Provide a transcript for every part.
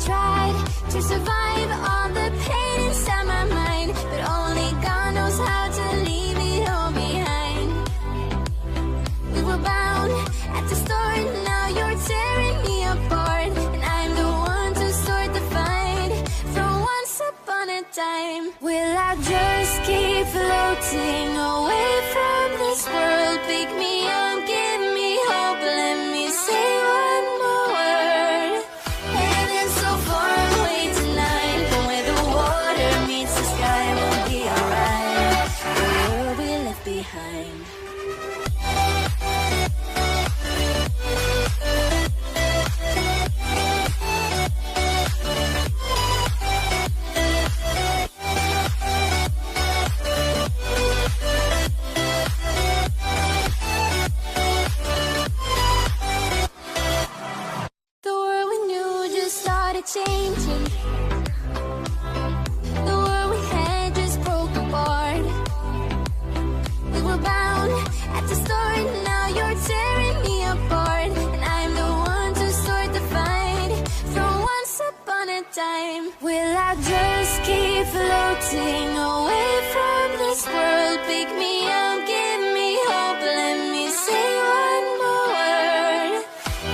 tried to survive all the pain inside my mind, but only God knows how to leave it all behind. We were bound at the start, now you're tearing me apart, and I'm the one to start the fight from once upon a time. Will I just keep floating away from this world? Pick me up, give me hope, let me say one more word. Heaven's so far away tonight, but where the water meets the sky, we'll be alright. The world we left behind. Changing. The world we had just broke apart. We were bound at the start, now you're tearing me apart, and I'm the one to start the fight from once upon a time. Will I just keep floating away from this world? Pick me up, give me hope, let me say one more word.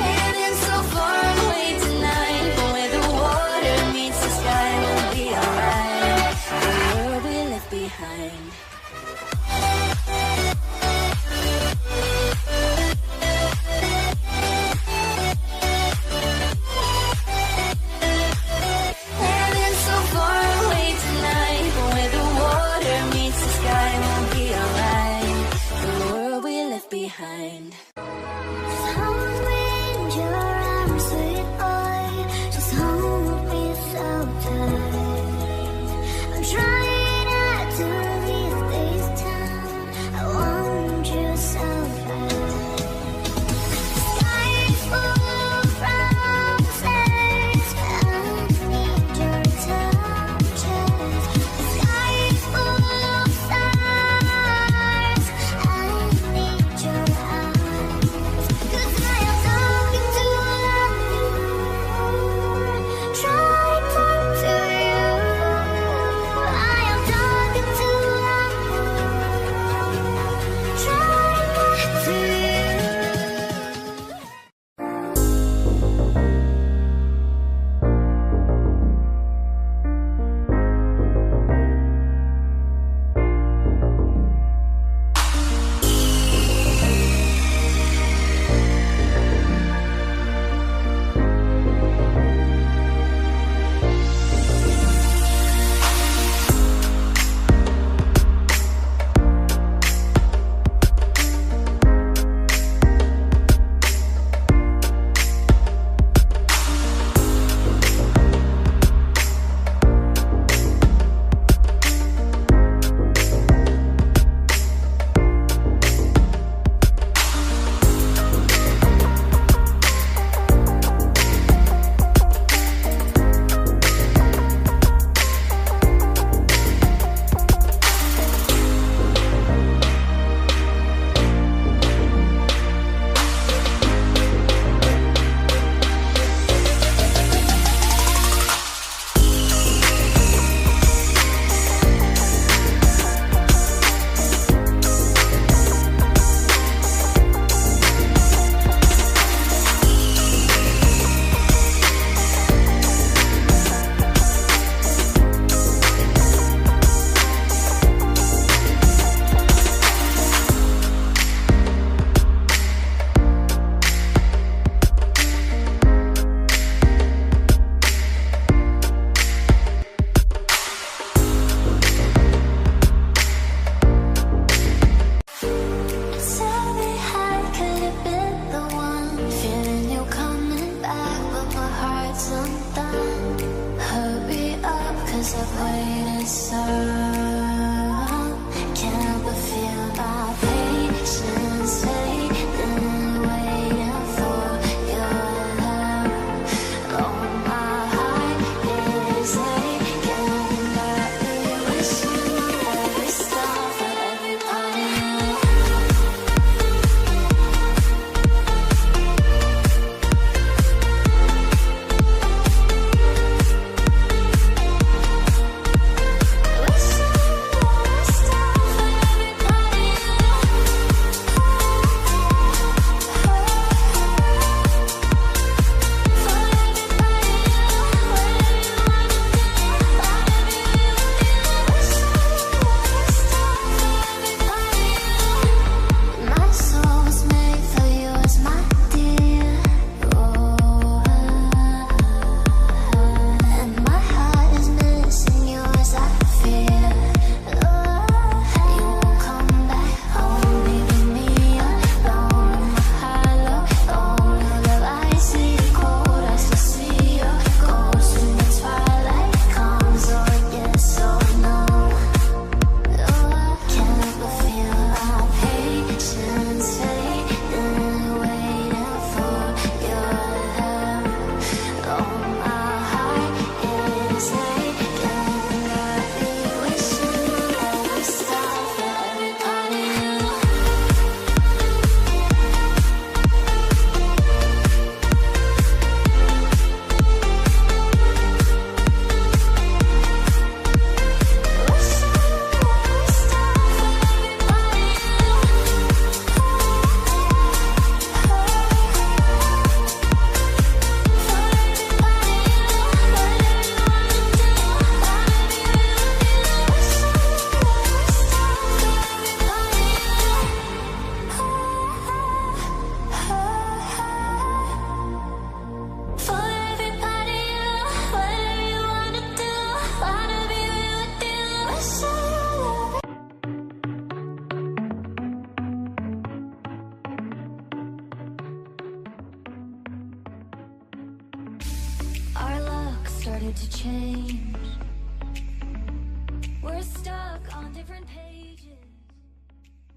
Heaven's so far away tonight, but where the water meets the sky, we'll be alright. The world we left behind. Heaven's so far away tonight, but where the water meets the sky, we'll be alright. started to change. We're stuck on different pages.